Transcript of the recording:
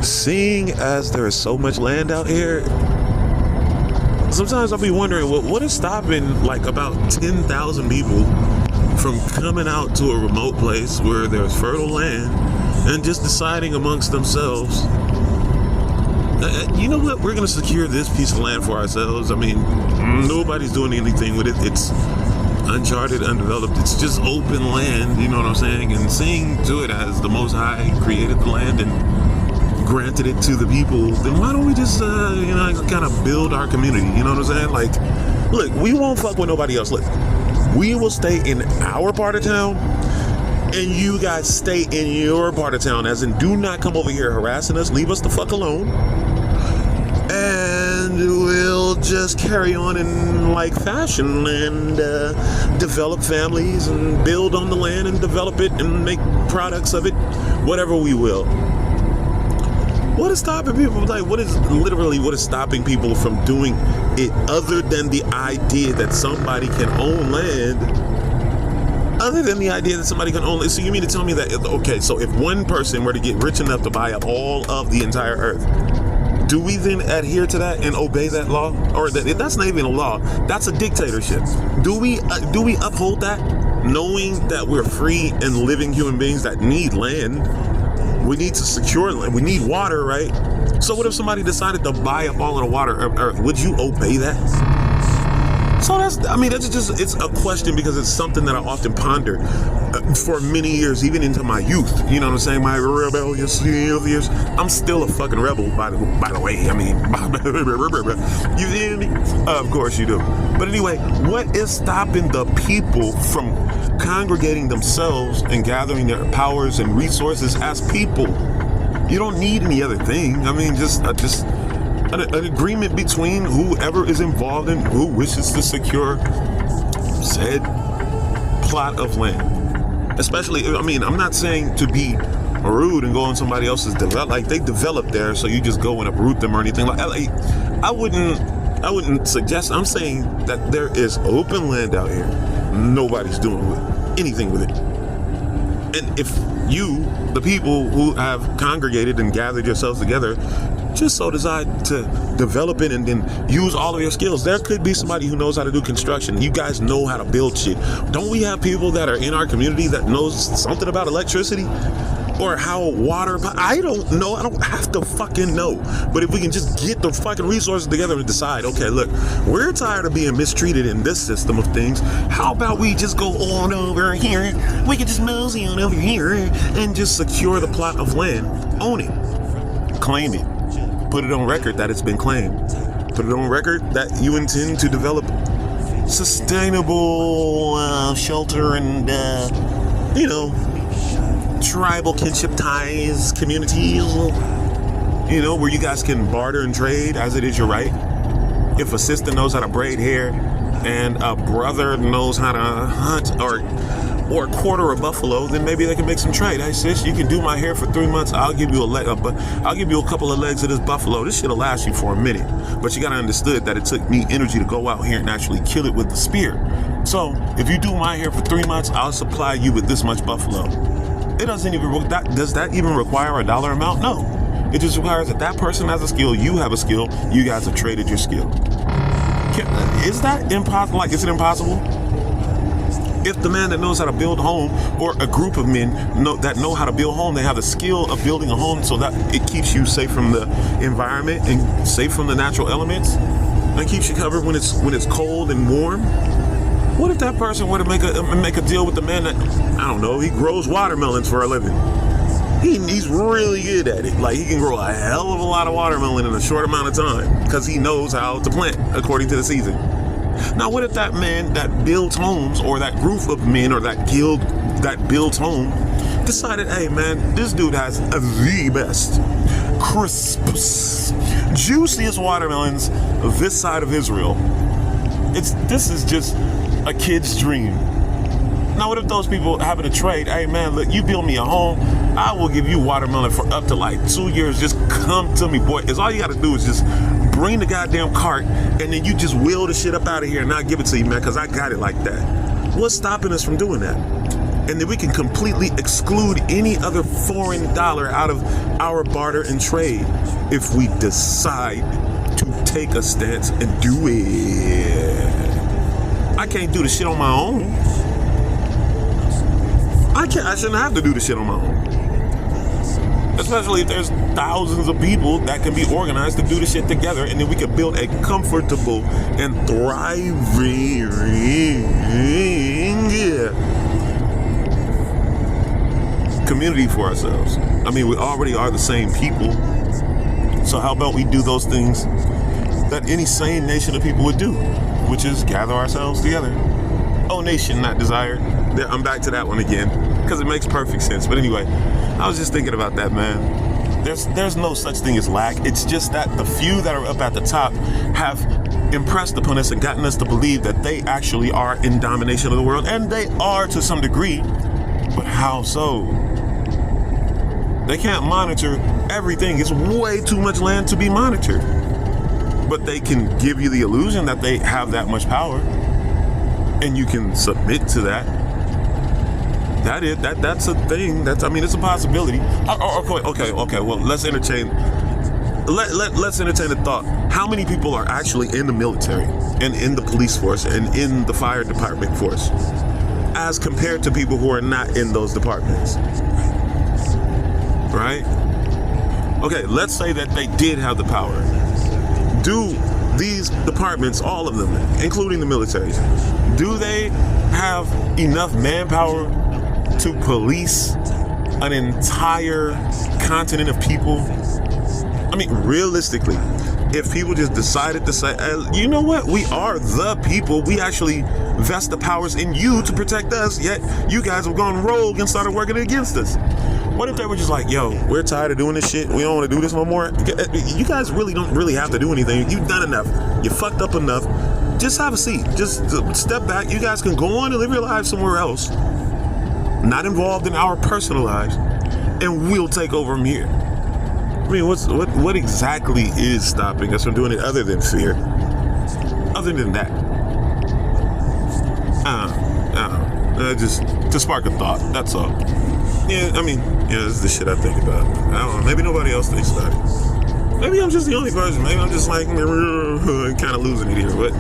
seeing as there is so much land out here, sometimes I'll be wondering what is stopping like about 10,000 people from coming out to a remote place where there's fertile land and just deciding amongst themselves, you know what, we're going to secure this piece of land for ourselves. I mean, nobody's doing anything with it. It's uncharted, undeveloped. It's just open land, you know what I'm saying? And seeing to it as the Most High created the land and granted it to the people, then why don't we just, kind of build our community? You know what I'm saying? Like, look, we won't fuck with nobody else. Look, we will stay in our part of town, and you guys stay in your part of town, as in do not come over here harassing us. Leave us the fuck alone. And we'll just carry on in like fashion and develop families and build on the land and develop it and make products of it, whatever we will. What is stopping people? Like, what is stopping people from doing it other than the idea that somebody can own land? Other than the idea that somebody can own land. So you mean to tell me that, okay, so if one person were to get rich enough to buy up all of the entire earth, do we then adhere to that and obey that law? Or that's not even a law. That's a dictatorship. Do we uphold that, knowing that we're free and living human beings that need land? We need to secure land. We need water, right? So what if somebody decided to buy up all of the water of Earth? Would you obey that? So it's a question because it's something that I often ponder for many years, even into my youth. You know what I'm saying? My rebellious years. I'm still a fucking rebel, by the way. I mean, you feel me? Of course you do. But anyway, what is stopping the people from congregating themselves and gathering their powers and resources as people? You don't need any other thing. I mean, just an agreement between whoever is involved and who wishes to secure said plot of land. Especially, I mean, I'm not saying to be rude and go on somebody else's like they developed there, so you just go and uproot them or anything like. I wouldn't suggest. I'm saying that there is open land out here. Nobody's doing anything with it. And if you, the people who have congregated and gathered yourselves together, just so decide to develop it and then use all of your skills. There could be somebody who knows how to do construction. You guys know how to build shit. Don't we have people that are in our community that knows something about electricity? Or how water, I don't know. I don't have to fucking know. But if we can just get the fucking resources together and decide, okay, look, we're tired of being mistreated in this system of things. How about we just go on over here? We can just mosey on over here and just secure the plot of land. Own it. Claim it. Put it on record that it's been claimed. Put it on record that you intend to develop sustainable shelter and, tribal kinship ties, communities, where you guys can barter and trade as it is your right. If a sister knows how to braid hair and a brother knows how to hunt or quarter a buffalo, then maybe they can make some trade. Hey sis, you can do my hair for 3 months. I'll give you I'll give you a couple of legs of this buffalo. This shit'll last you for a minute. But you gotta understand that it took me energy to go out here and actually kill it with the spear. So if you do my hair for 3 months, I'll supply you with this much buffalo. It doesn't even, does that even require a dollar amount? No. It just requires that person has a skill, you have a skill, you guys have traded your skill. Is that impossible? Like, is it impossible? If the man that knows how to build a home, or a group of men that know how to build a home, they have the skill of building a home so that it keeps you safe from the environment and safe from the natural elements, and keeps you covered when it's cold and warm. What if that person were to make a deal with the man that, I don't know, he grows watermelons for a living? He's really good at it. Like, he can grow a hell of a lot of watermelon in a short amount of time because he knows how to plant according to the season. Now, what if that man that builds homes, or that group of men, or that guild that builds home, decided, hey man, this dude has the best, crisp, juiciest watermelons this side of Israel. This is just a kid's dream. Now, what if those people happen to trade? Hey man, look, you build me a home, I will give you watermelon for up to like 2 years. Just come to me, boy. All you got to do is just bring the goddamn cart, and then you just wheel the shit up out of here and I'll give it to you, man, because I got it like that. What's stopping us from doing that? And then we can completely exclude any other foreign dollar out of our barter and trade if we decide to take a stance and do it. I can't do the shit on my own. I shouldn't have to do the shit on my own. Especially if there's thousands of people that can be organized to do the shit together, and then we can build a comfortable and thriving community for ourselves. I mean, we already are the same people. So how about we do those things that any sane nation of people would do, which is gather ourselves together. Oh, nation, not desired. There, I'm back to that one again, because it makes perfect sense. But anyway, I was just thinking about that, man. There's no such thing as lack. It's just that the few that are up at the top have impressed upon us and gotten us to believe that they actually are in domination of the world, and they are to some degree. But how so? They can't monitor everything. It's way too much land to be monitored. But they can give you the illusion that they have that much power, and you can submit to that. That's a thing. It's a possibility. Okay. Well, let's entertain the thought. How many people are actually in the military and in the police force and in the fire department force, as compared to people who are not in those departments? Right? Okay, let's say that they did have the power. Do these departments, all of them, including the military, do they have enough manpower to police an entire continent of people? I mean, realistically, if people just decided to say, hey, you know what, we are the people, we actually vest the powers in you to protect us, yet you guys have gone rogue and started working against us. What if they were just like, yo, we're tired of doing this shit, we don't want to do this no more? You guys really don't have to do anything. You've done enough. You fucked up enough. Just have a seat. Just step back. You guys can go on and live your lives somewhere else, not involved in our personal lives, and we'll take over from here. I mean, what exactly is stopping us from doing it other than fear? Other than that, just to spark a thought. That's all. Yeah, this is the shit I think about. I don't know. Maybe nobody else thinks about it. Maybe I'm just the only person. Maybe I'm just like kind of losing it here, but.